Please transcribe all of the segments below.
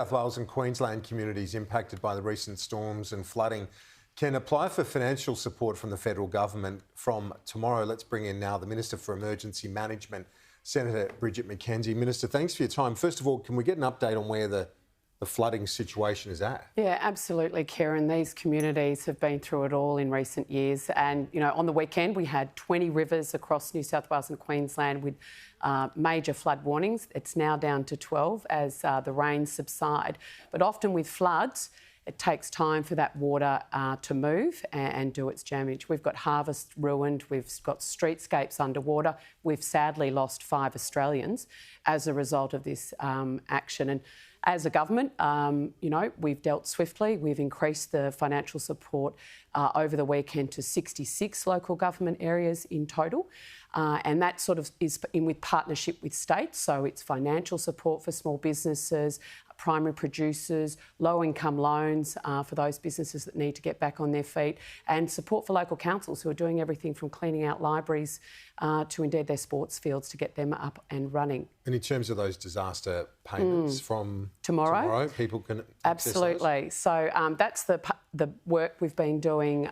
South Wales and Queensland communities impacted by the recent storms and flooding can apply for financial support from the federal government from tomorrow. Let's bring in now the Minister for Emergency Management, Senator Bridget McKenzie. Minister, thanks for your time. First of all, can we get an update on where the flooding situation is at? Yeah, absolutely, Kieran. These communities have been through it all in recent years. And, you know, on the weekend we had 20 rivers across New South Wales and Queensland with major flood warnings. It's now down to 12 as the rains subside. But often with floods, it takes time for that water to move and do its damage. We've got harvests ruined, we've got streetscapes underwater. We've sadly lost 5 Australians as a result of this action. And as a government, you know, we've dealt swiftly. We've increased the financial support over the weekend to 66 local government areas in total. And that sort of is in with partnership with states. So it's financial support for small businesses, primary producers, low-income loans for those businesses that need to get back on their feet, and support for local councils who are doing everything from cleaning out libraries to indeed their sports fields to get them up and running. And in terms of those disaster payments from tomorrow, people can absolutely. Those? So that's the work we've been doing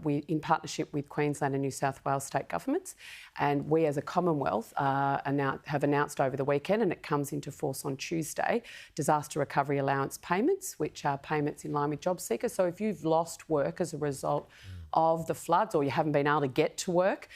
in partnership with Queensland and New South Wales state governments, and we as a Commonwealth have announced over the weekend, and it comes into force on Tuesday, disaster recovery allowance payments, which are payments in line with job seekers. So if you've lost work as a result of the floods or you haven't been able to get to work,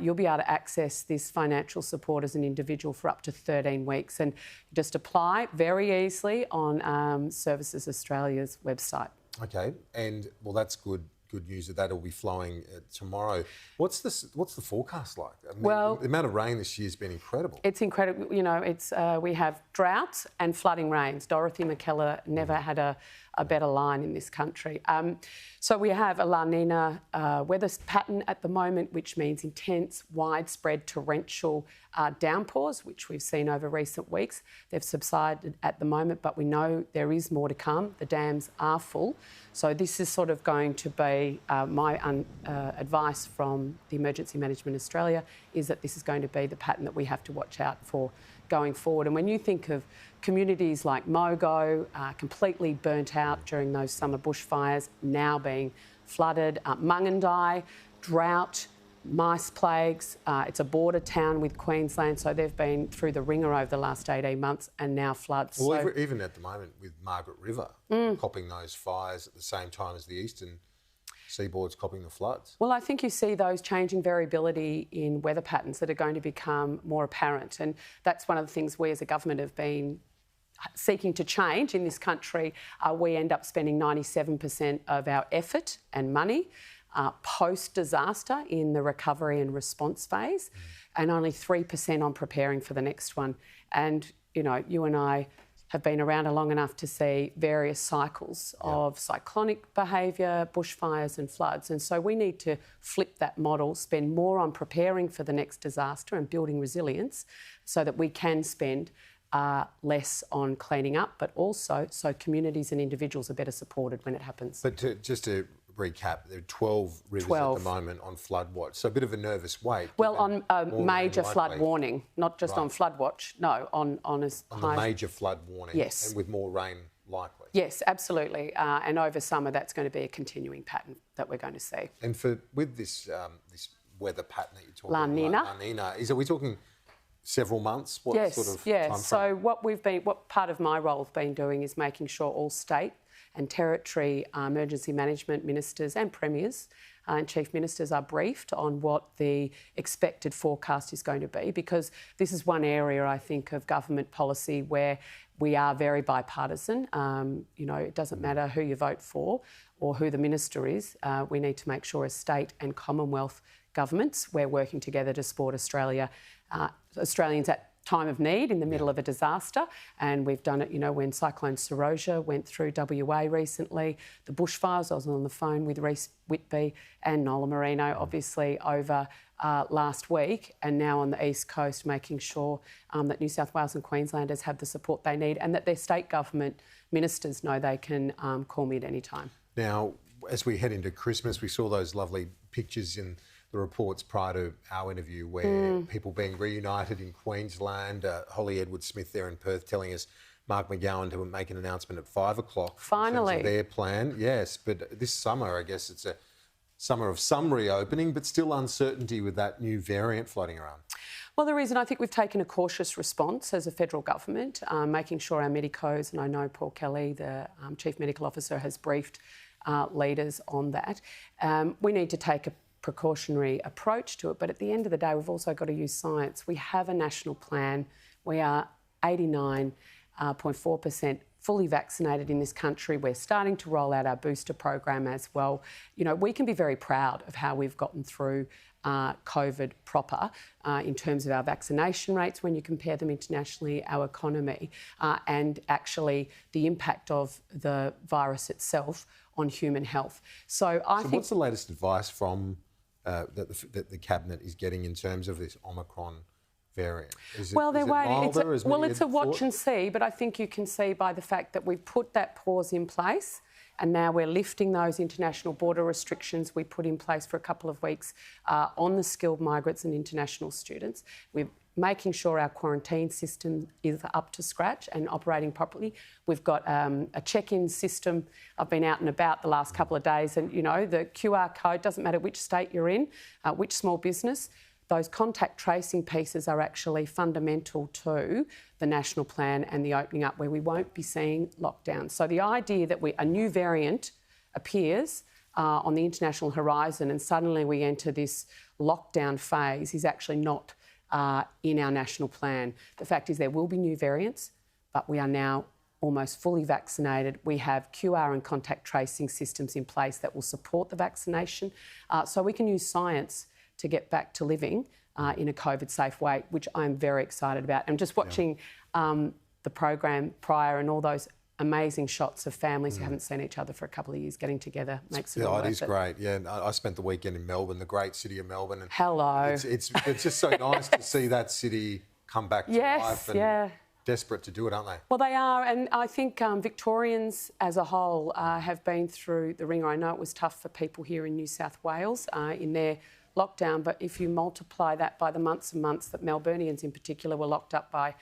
you'll be able to access this financial support as an individual for up to 13 weeks. And just apply very easily on Services Australia's website. Okay, and well, that's good news that will be flowing tomorrow. What's the forecast like? I mean, well, the amount of rain this year has been incredible. It's incredible. You know, it's we have droughts and flooding rains. Dorothy McKellar never had a better line in this country. So we have a La Nina weather pattern at the moment, which means intense, widespread torrential downpours, which we've seen over recent weeks. They've subsided at the moment, but we know there is more to come. The dams are full. So this is sort of going to be my advice from the Emergency Management Australia is that this is going to be the pattern that we have to watch out for going forward. And when you think of communities like Mogo, completely burnt out during those summer bushfires, now being flooded, Mungandai, drought, mice plagues, it's a border town with Queensland, so they've been through the ringer over the last 18 months and now floods. Well, so, even at the moment with Margaret River copping those fires at the same time as the eastern seaboard's copping the floods. Well, I think you see those changing variability in weather patterns that are going to become more apparent, and that's one of the things we as a government have been seeking to change in this country. We end up spending 97% of our effort and money post-disaster in the recovery and response phase, and only 3% on preparing for the next one. And, you know, you and I have been around long enough to see various cycles of cyclonic behaviour, bushfires and floods. And so we need to flip that model, spend more on preparing for the next disaster and building resilience so that we can spend less on cleaning up, but also so communities and individuals are better supported when it happens. But just to recap, there are 12 rivers at the moment on flood watch, so a bit of a nervous wait. Well, on a major flood warning, not just on flood watch, no, on the major flood warning, yes, and with more rain likely. Yes, absolutely, and over summer that's going to be a continuing pattern that we're going to see. And with this this weather pattern that you're talking La Nina. La Nina, are we talking several months? What yes, sort of yes. time So what part of my role has been doing is making sure all state and territory emergency management ministers and premiers and chief ministers are briefed on what the expected forecast is going to be, because this is one area, I think, of government policy where we are very bipartisan. You know, it doesn't matter who you vote for or who the minister is. We need to make sure as state and Commonwealth governments we're working together to support Australians at time of need in the middle of a disaster, and we've done it, you know, when Cyclone Seroja went through WA recently, the bushfires, I was on the phone with Reece Whitby and Nola Marino, obviously, over last week, and now on the East Coast, making sure that New South Wales and Queenslanders have the support they need and that their state government ministers know they can call me at any time. Now, as we head into Christmas, we saw those lovely pictures in the reports prior to our interview where people being reunited in Queensland, Holly Edward-Smith there in Perth telling us Mark McGowan to make an announcement at 5 o'clock. Finally. In terms of their plan, yes. But this summer, I guess it's a summer of some reopening, but still uncertainty with that new variant floating around. Well, the reason I think we've taken a cautious response as a federal government, making sure our medicos, and I know Paul Kelly, the Chief Medical Officer, has briefed leaders on that. We need to take a precautionary approach to it, but at the end of the day, we've also got to use science. We have a national plan. We are 89.4% fully vaccinated in this country. We're starting to roll out our booster program as well. You know, we can be very proud of how we've gotten through COVID proper in terms of our vaccination rates when you compare them internationally, our economy, and actually the impact of the virus itself on human health. So I think... what's the latest advice from that the Cabinet is getting in terms of this Omicron variant? Is it milder? It's a watch and see, but I think you can see by the fact that we've put that pause in place and now we're lifting those international border restrictions we put in place for a couple of weeks on the skilled migrants and international students. We're making sure our quarantine system is up to scratch and operating properly. We've got a check-in system. I've been out and about the last couple of days and, you know, the QR code, doesn't matter which state you're in, which small business, those contact tracing pieces are actually fundamental to the national plan and the opening up where we won't be seeing lockdowns. So the idea that a new variant appears on the international horizon and suddenly we enter this lockdown phase is actually not in our national plan. The fact is there will be new variants, but we are now almost fully vaccinated. We have QR and contact tracing systems in place that will support the vaccination. So we can use science to get back to living in a COVID-safe way, which I'm very excited about. And just watching the program prior and all those amazing shots of families who haven't seen each other for a couple of years getting together makes it all worth it. It is great. Yeah, I spent the weekend in Melbourne, the great city of Melbourne. And hello. It's just so nice to see that city come back to life. And desperate to do it, aren't they? Well, they are, and I think Victorians as a whole have been through the ringer. I know it was tough for people here in New South Wales in their lockdown, but if you multiply that by the months and months that Melburnians in particular were locked up by,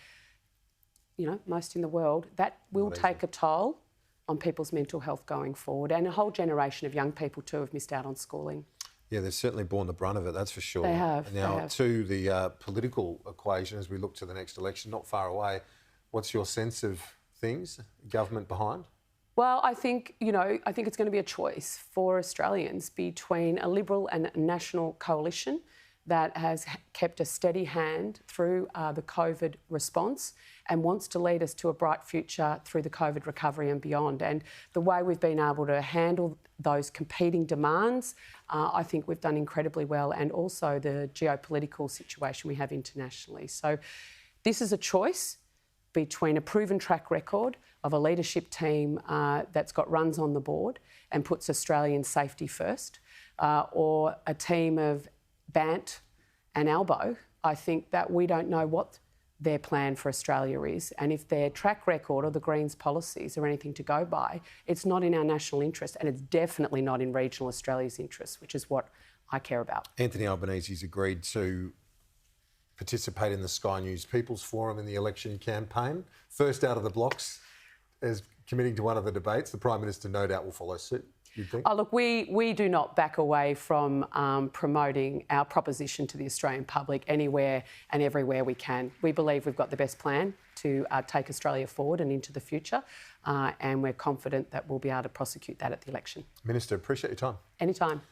you know, most in the world, that will take a toll on people's mental health going forward. And a whole generation of young people too have missed out on schooling. Yeah, they've certainly borne the brunt of it, that's for sure. They have. Now, to the political equation as we look to the next election, not far away, what's your sense of things? Government behind? Well, I think it's going to be a choice for Australians between a Liberal and a National coalition that has kept a steady hand through the COVID response and wants to lead us to a bright future through the COVID recovery and beyond. And the way we've been able to handle those competing demands, I think we've done incredibly well, and also the geopolitical situation we have internationally. So this is a choice between a proven track record of a leadership team that's got runs on the board and puts Australian safety first, or a team of Bandt and Albo. I think that we don't know what their plan for Australia is, and if their track record or the Greens' policies are anything to go by, it's not in our national interest, and it's definitely not in regional Australia's interest, which is what I care about. Anthony Albanese's agreed to participate in the Sky News People's Forum in the election campaign. First out of the blocks as committing to one of the debates. The Prime Minister no doubt will follow suit, you'd think? Oh, look, we do not back away from promoting our proposition to the Australian public anywhere and everywhere we can. We believe we've got the best plan to take Australia forward and into the future, and we're confident that we'll be able to prosecute that at the election. Minister, appreciate your time. Anytime.